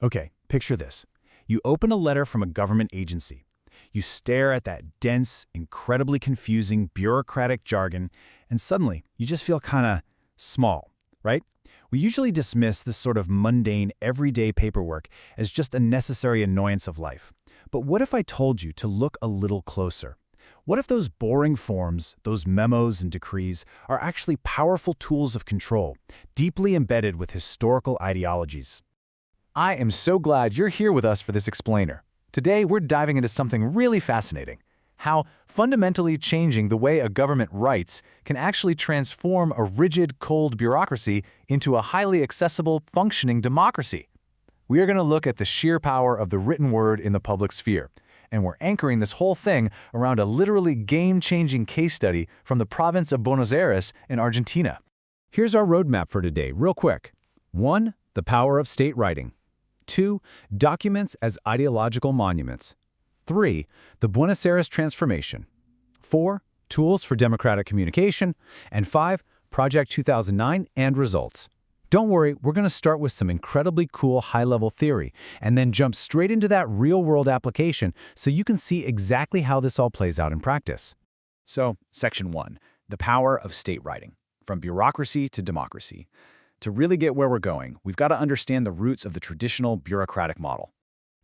Okay, picture this. You open a letter from a government agency. You stare at that dense, incredibly confusing bureaucratic jargon, and suddenly you just feel kind of small, right? We usually dismiss this sort of mundane, everyday paperwork as just a necessary annoyance of life. But what if I told you to look a little closer? What if those boring forms, those memos and decrees, are actually powerful tools of control, deeply embedded with historical ideologies? I am so glad you're here with us for this explainer. Today, we're diving into something really fascinating: how fundamentally changing the way a government writes can actually transform a rigid, cold bureaucracy into a highly accessible, functioning democracy. We are going to look at the sheer power of the written word in the public sphere, and we're anchoring this whole thing around a literally game-changing case study from the Province of Buenos Aires in Argentina. Here's our roadmap for today, real quick. 1. The power of state writing. 2. Documents as ideological monuments. 3. The Buenos Aires transformation. 4. Tools for democratic communication. And 5. Project 2009 and results. Don't worry, we're going to start with some incredibly cool high-level theory and then jump straight into that real-world application so you can see exactly how this all plays out in practice. So, Section 1, the power of state writing, from bureaucracy to democracy. To really get where we're going, we've got to understand the roots of the traditional bureaucratic model.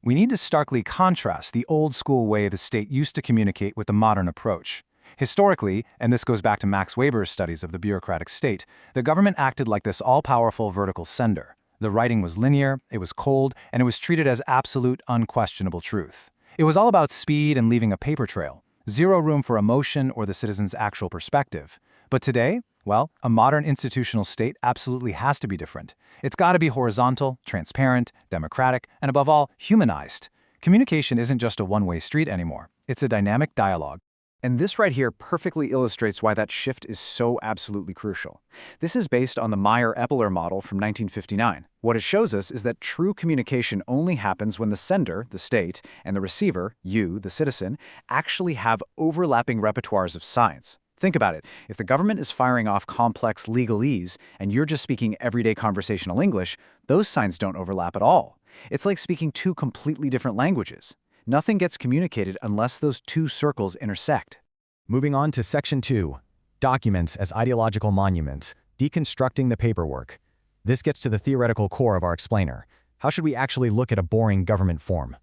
We need to starkly contrast the old-school way the state used to communicate with the modern approach. Historically, and this goes back to Max Weber's studies of the bureaucratic state, the government acted like this all-powerful vertical sender. The writing was linear, it was cold, and it was treated as absolute, unquestionable truth. It was all about speed and leaving a paper trail, zero room for emotion or the citizen's actual perspective. But today, well, a modern institutional state absolutely has to be different. It's got to be horizontal, transparent, democratic, and above all, humanized. Communication isn't just a one-way street anymore. It's a dynamic dialogue. And this right here perfectly illustrates why that shift is so absolutely crucial. This is based on the Meyer-Eppeler model from 1959. What it shows us is that true communication only happens when the sender, the state, and the receiver, you, the citizen, actually have overlapping repertoires of science. Think about it. If the government is firing off complex legalese and you're just speaking everyday conversational English, those signs don't overlap at all. It's like speaking two completely different languages. Nothing gets communicated unless those two circles intersect. Moving on to Section 2, Documents as Ideological Monuments, Deconstructing the Paperwork. This gets to the theoretical core of our explainer. How should we actually look at a boring government form?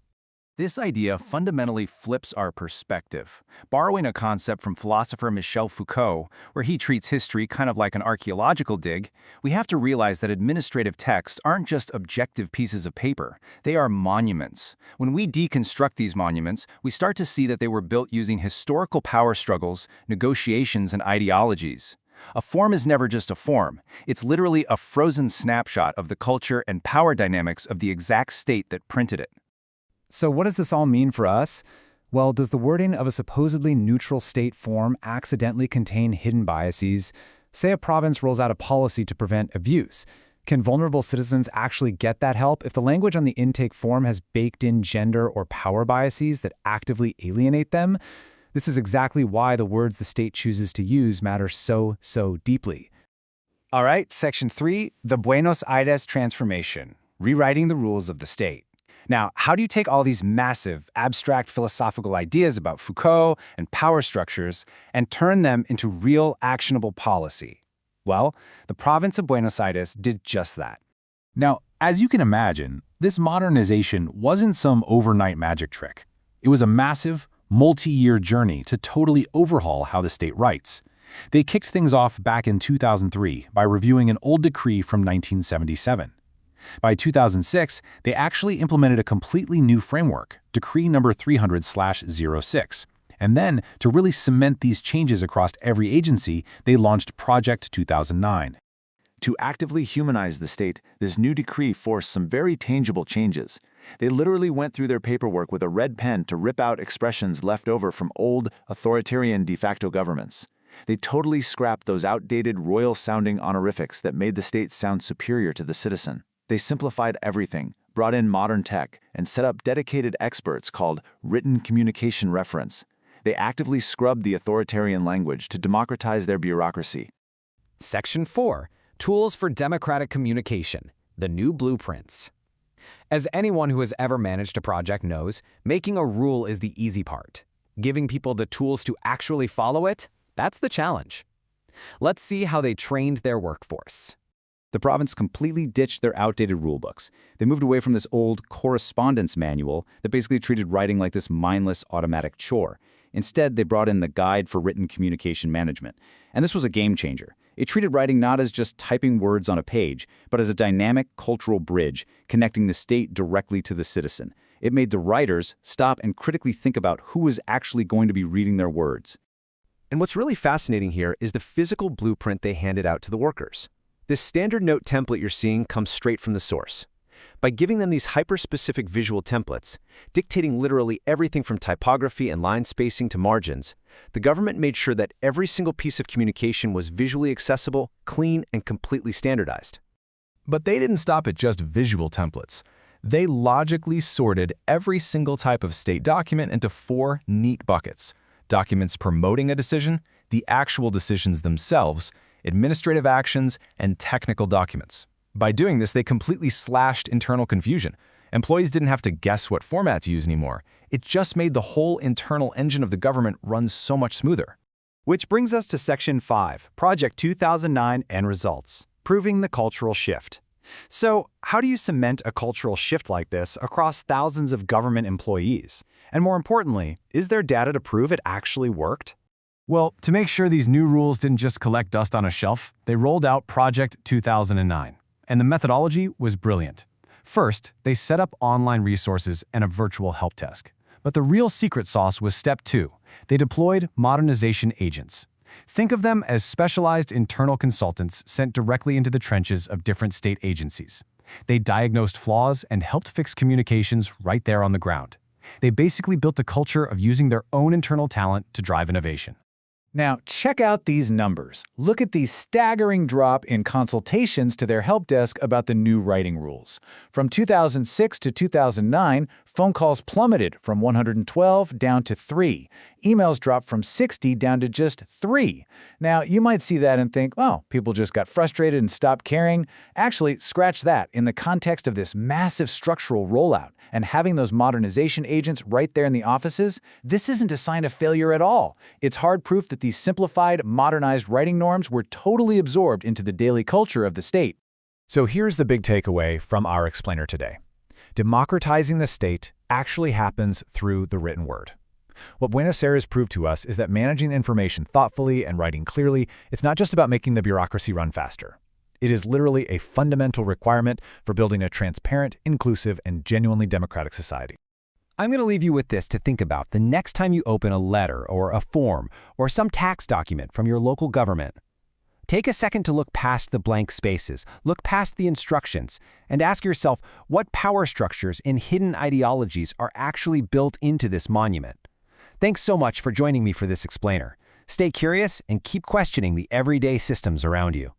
This idea fundamentally flips our perspective. Borrowing a concept from philosopher Michel Foucault, where he treats history kind of like an archaeological dig, we have to realize that administrative texts aren't just objective pieces of paper. They are monuments. When we deconstruct these monuments, we start to see that they were built using historical power struggles, negotiations, and ideologies. A form is never just a form. It's literally a frozen snapshot of the culture and power dynamics of the exact state that printed it. So what does this all mean for us? Well, does the wording of a supposedly neutral state form accidentally contain hidden biases? Say a province rolls out a policy to prevent abuse. Can vulnerable citizens actually get that help if the language on the intake form has baked-in gender or power biases that actively alienate them? This is exactly why the words the state chooses to use matter so deeply. All right, Section 3, the Buenos Aires transformation, rewriting the rules of the state. Now, how do you take all these massive, abstract philosophical ideas about Foucault and power structures and turn them into real, actionable policy? Well, the Province of Buenos Aires did just that. Now, as you can imagine, this modernization wasn't some overnight magic trick. It was a massive, multi-year journey to totally overhaul how the state writes. They kicked things off back in 2003 by reviewing an old decree from 1977. By 2006, they actually implemented a completely new framework, Decree number 300/06. And then, to really cement these changes across every agency, they launched Project 2009. To actively humanize the state, this new decree forced some very tangible changes. They literally went through their paperwork with a red pen to rip out expressions left over from old, authoritarian de facto governments. They totally scrapped those outdated, royal-sounding honorifics that made the state sound superior to the citizen. They simplified everything, brought in modern tech, and set up dedicated experts called written communication reference. They actively scrubbed the authoritarian language to democratize their bureaucracy. Section 4, Tools for Democratic Communication, the New Blueprints. As anyone who has ever managed a project knows, making a rule is the easy part. Giving people the tools to actually follow it, that's the challenge. Let's see how they trained their workforce. The province completely ditched their outdated rulebooks. They moved away from this old correspondence manual that basically treated writing like this mindless automatic chore. Instead, they brought in the Guide for Written Communication Management. And this was a game changer. It treated writing not as just typing words on a page, but as a dynamic cultural bridge connecting the state directly to the citizen. It made the writers stop and critically think about who was actually going to be reading their words. And what's really fascinating here is the physical blueprint they handed out to the workers. This standard note template you're seeing comes straight from the source. By giving them these hyper-specific visual templates, dictating literally everything from typography and line spacing to margins, the government made sure that every single piece of communication was visually accessible, clean, and completely standardized. But they didn't stop at just visual templates. They logically sorted every single type of state document into 4 neat buckets: documents promoting a decision, the actual decisions themselves, administrative actions, and technical documents. By doing this, they completely slashed internal confusion. Employees didn't have to guess what format to use anymore. It just made the whole internal engine of the government run so much smoother. Which brings us to Section 5, Project 2009 and Results, Proving the Cultural Shift. So, how do you cement a cultural shift like this across thousands of government employees? And more importantly, is there data to prove it actually worked? Well, to make sure these new rules didn't just collect dust on a shelf, they rolled out Project 2009. And the methodology was brilliant. First, they set up online resources and a virtual help desk. But the real secret sauce was step 2. They deployed Modernization Agents. Think of them as specialized internal consultants sent directly into the trenches of different state agencies. They diagnosed flaws and helped fix communications right there on the ground. They basically built a culture of using their own internal talent to drive innovation. Now, check out these numbers. Look at the staggering drop in consultations to their help desk about the new writing rules. From 2006 to 2009, phone calls plummeted from 112 down to 3. Emails dropped from 60 down to just 3. Now, you might see that and think, oh, people just got frustrated and stopped caring. Actually, scratch that. In the context of this massive structural rollout and having those modernization agents right there in the offices, this isn't a sign of failure at all. It's hard proof that these simplified, modernized writing norms were totally absorbed into the daily culture of the state. So here's the big takeaway from our explainer today. Democratizing the state actually happens through the written word. What Buenos Aires proved to us is that managing information thoughtfully and writing clearly, it's not just about making the bureaucracy run faster. It is literally a fundamental requirement for building a transparent, inclusive, and genuinely democratic society. I'm going to leave you with this to think about the next time you open a letter or a form or some tax document from your local government. Take a second to look past the blank spaces, look past the instructions, and ask yourself what power structures and hidden ideologies are actually built into this monument. Thanks so much for joining me for this explainer. Stay curious and keep questioning the everyday systems around you.